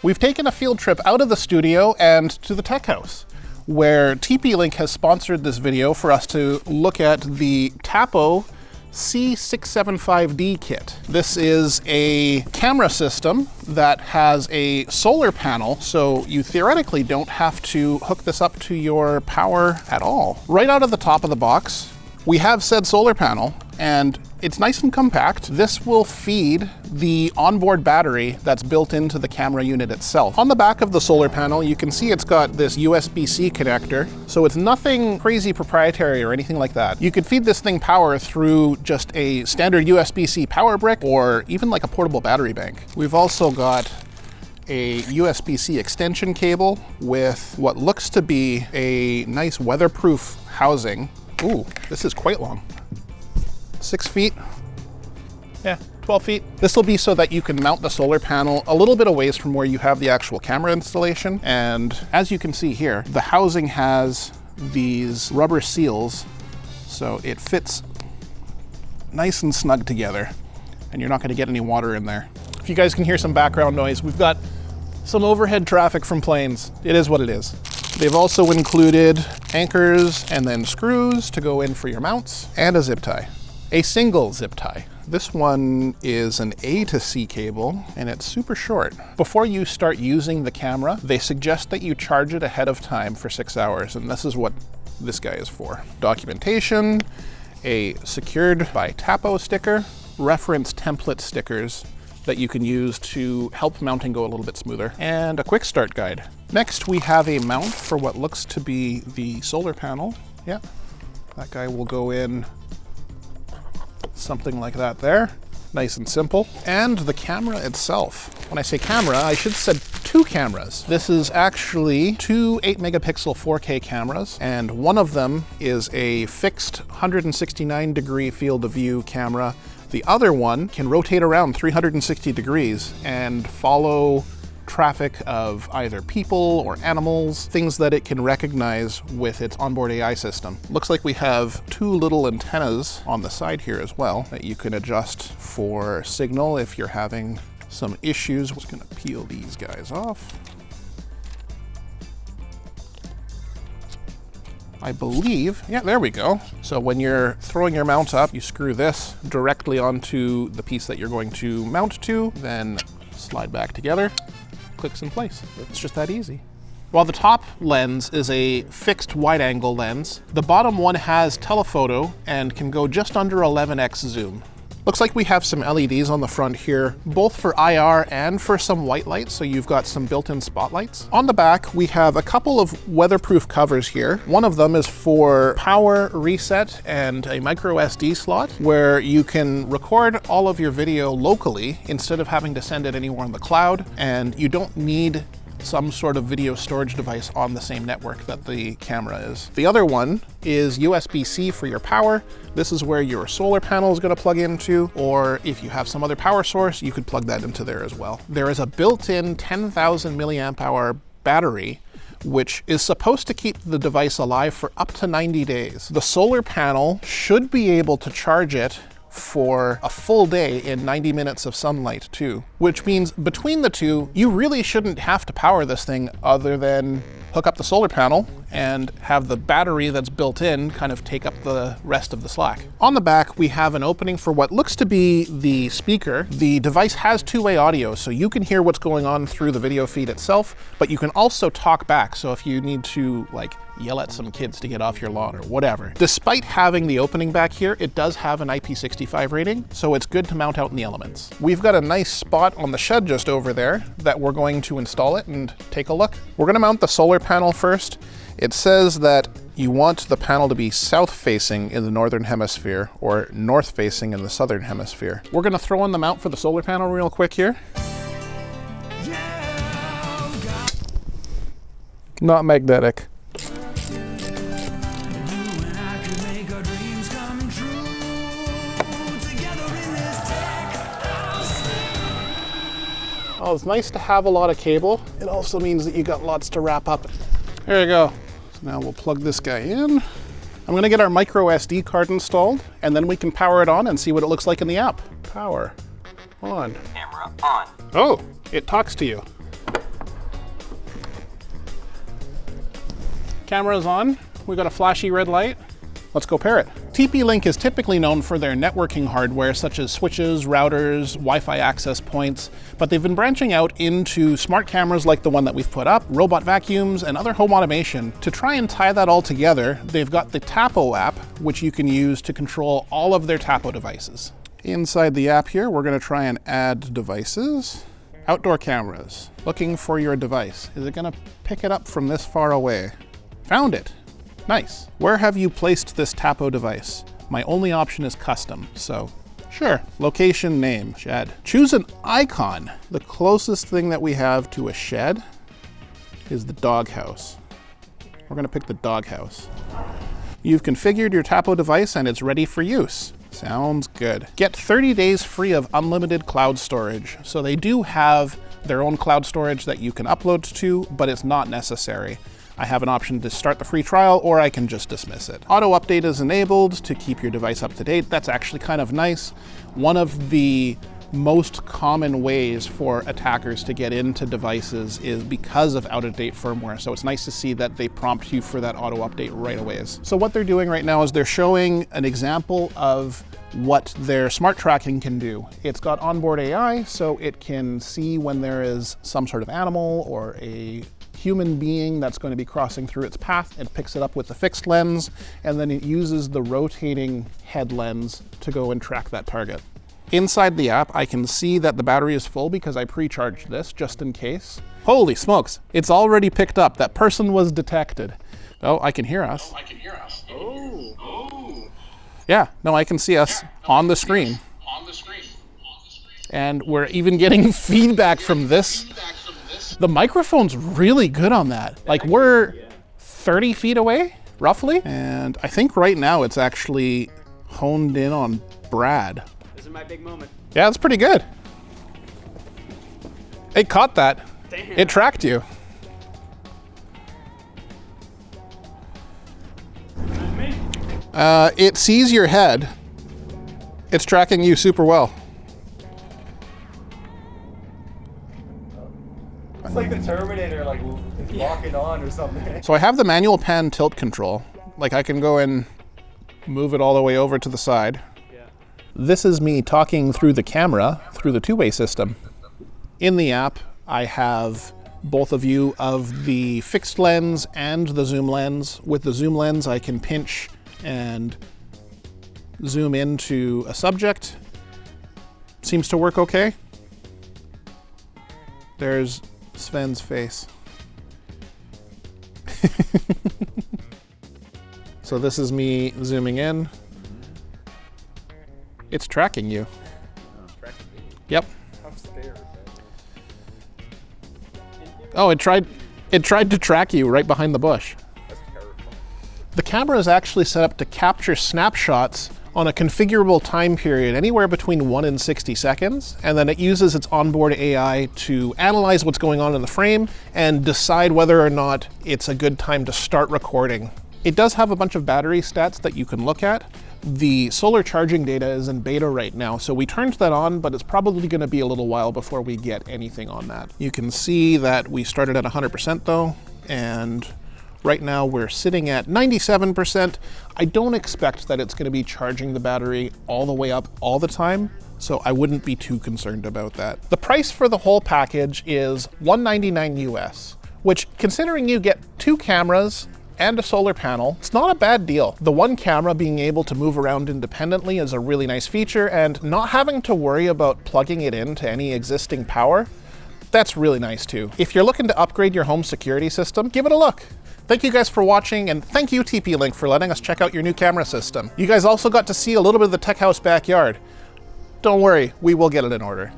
We've taken a field trip out of the studio and to the TechHouse, where TP-Link has sponsored this video for us to look at the Tapo C675D Kit. This is a camera system that has a solar panel, so you theoretically don't have to hook this up to your power at all. Right out of the top of the box, we have said solar panel, and it's nice and compact. This will feed the onboard battery that's built into the camera unit itself. On the back of the solar panel, you can see it's got this USB-C connector, so it's nothing crazy proprietary or anything like that. You could feed this thing power through just a standard USB-C power brick or even like a portable battery bank. We've also got a USB-C extension cable with what looks to be a nice weatherproof housing. Ooh, this is quite long. 6 feet, yeah, 12 feet. This will be so that you can mount the solar panel a little bit away from where you have the actual camera installation. And as you can see here, the housing has these rubber seals, so it fits nice and snug together, and you're not going to get any water in there. If you guys can hear some background noise, we've got some overhead traffic from planes. It is what it is. They've also included anchors and then screws to go in for your mounts, and a zip tie. A single zip tie. This one is an A to C cable, and it's super short. Before you start using the camera, they suggest that you charge it ahead of time for 6 hours, and this is what this guy is for. Documentation, a secured by Tapo sticker, reference template stickers that you can use to help mounting go a little bit smoother, and a quick start guide. Next, we have a mount for what looks to be the solar panel. Yeah, that guy will go in something like that there. Nice and simple. And the camera itself. When I say camera, I should have said two cameras. This is actually two 8 megapixel 4K cameras, and one of them is a fixed 169 degree field of view camera. The other one can rotate around 360 degrees and follow traffic of either people or animals, things that it can recognize with its onboard AI system. Looks like we have two little antennas on the side here as well that you can adjust for signal if you're having some issues. I'm just gonna peel these guys off. I believe, yeah, there we go. So when you're throwing your mount up, you screw this directly onto the piece that you're going to mount to, then slide back together, clicks in place. It's just that easy. While the top lens is a fixed wide angle lens, the bottom one has telephoto and can go just under 11x zoom. Looks like we have some LEDs on the front here, both for IR and for some white light, so you've got some built-in spotlights. On the back, we have a couple of weatherproof covers here. One of them is for power reset and a MicroSD slot, where you can record all of your video locally instead of having to send it anywhere in the cloud, and you don't need some sort of video storage device on the same network that the camera is. The other one is USB-C for your power. This is where your solar panel is going to plug into, or if you have some other power source, you could plug that into there as well. There is a built-in 10,000 milliamp hour battery, which is supposed to keep the device alive for up to 90 days. The solar panel should be able to charge it for a full day in 90 minutes of sunlight too, which means between the two, you really shouldn't have to power this thing other than hook up the solar panel and have the battery that's built in kind of take up the rest of the slack. On the back, we have an opening for what looks to be the speaker. The device has two-way audio, so you can hear what's going on through the video feed itself, but you can also talk back. So if you need to like yell at some kids to get off your lawn or whatever. Despite having the opening back here, it does have an IP65 rating, so it's good to mount out in the elements. We've got a nice spot on the shed just over there that we're going to install it and take a look. We're gonna mount the solar panel first. It says that you want the panel to be south-facing in the northern hemisphere or north-facing in the southern hemisphere. We're gonna throw in the mount for the solar panel real quick here. Not magnetic. Oh, it's nice to have a lot of cable. It also means that you got lots to wrap up. There you go. So now we'll plug this guy in. I'm gonna get our microSD card installed, and then we can power it on and see what it looks like in the app. Power on. Camera on. Oh, it talks to you. Camera's on. We got a flashy red light. Let's go pair it. TP-Link is typically known for their networking hardware such as switches, routers, Wi-Fi access points, but they've been branching out into smart cameras like the one that we've put up, robot vacuums, and other home automation. To try and tie that all together, they've got the Tapo app, which you can use to control all of their Tapo devices. Inside the app here, we're going to try and add devices. Outdoor cameras. Looking for your device. Is it going to pick it up from this far away? Found it. Nice. Where have you placed this Tapo device? My only option is custom, so sure. Location, name, shed. Choose an icon. The closest thing that we have to a shed is the doghouse. We're gonna pick the doghouse. You've configured your Tapo device and it's ready for use. Sounds good. Get 30 days free of unlimited cloud storage. So they do have their own cloud storage that you can upload to, but it's not necessary. I have an option to start the free trial, or I can just dismiss it. Auto update is enabled to keep your device up to date. That's actually kind of nice. One of the most common ways for attackers to get into devices is because of out-of-date firmware. So it's nice to see that they prompt you for that auto update right away. So what they're doing right now is they're showing an example of what their smart tracking can do. It's got onboard AI, so it can see when there is some sort of animal or a human being that's going to be crossing through its path. It picks it up with the fixed lens, and then it uses the rotating head lens to go and track that target. Inside the app, I can see that the battery is full because I pre-charged this just in case. Holy smokes, it's already picked up. That person was detected. Oh, I can hear us. Oh. Yeah, no, I can see us on the screen. And we're even getting feedback from this. The microphone's really good on that. Like, we're 30 feet away, roughly. And I think right now it's actually honed in on Brad. This is my big moment. Yeah, that's pretty good. It caught that. Damn. It tracked you. It sees your head. It's tracking you super well. It's like the Terminator, like, is locking on or something. So I have the manual pan tilt control. Like, I can go and move it all the way over to the side. Yeah. This is me talking through the camera, through the two-way system. In the app, I have both a view of the fixed lens and the zoom lens. With the zoom lens, I can pinch and zoom into a subject. Seems to work okay. There's Sven's face. So this is me zooming in. It's tracking you. Yep. Oh, it tried to track you right behind the bush. That's terrifying. The camera is actually set up to capture snapshots on a configurable time period anywhere between 1 and 60 seconds, and then it uses its onboard AI to analyze what's going on in the frame and decide whether or not it's a good time to start recording. It does have a bunch of battery stats that you can look at. The solar charging data is in beta right now, so we turned that on, but it's probably going to be a little while before we get anything on that. You can see that we started at 100% though, and right now we're sitting at 97%. I don't expect that it's going to be charging the battery all the way up all the time, so I wouldn't be too concerned about that. The price for the whole package is $199 US, which, considering you get 2 cameras and a solar panel, it's not a bad deal. The one camera being able to move around independently is a really nice feature, and not having to worry about plugging it into any existing power, that's really nice too. If you're looking to upgrade your home security system, give it a look. Thank you guys for watching, and thank you TP-Link for letting us check out your new camera system. You guys also got to see a little bit of the TechHouse backyard. Don't worry, we will get it in order.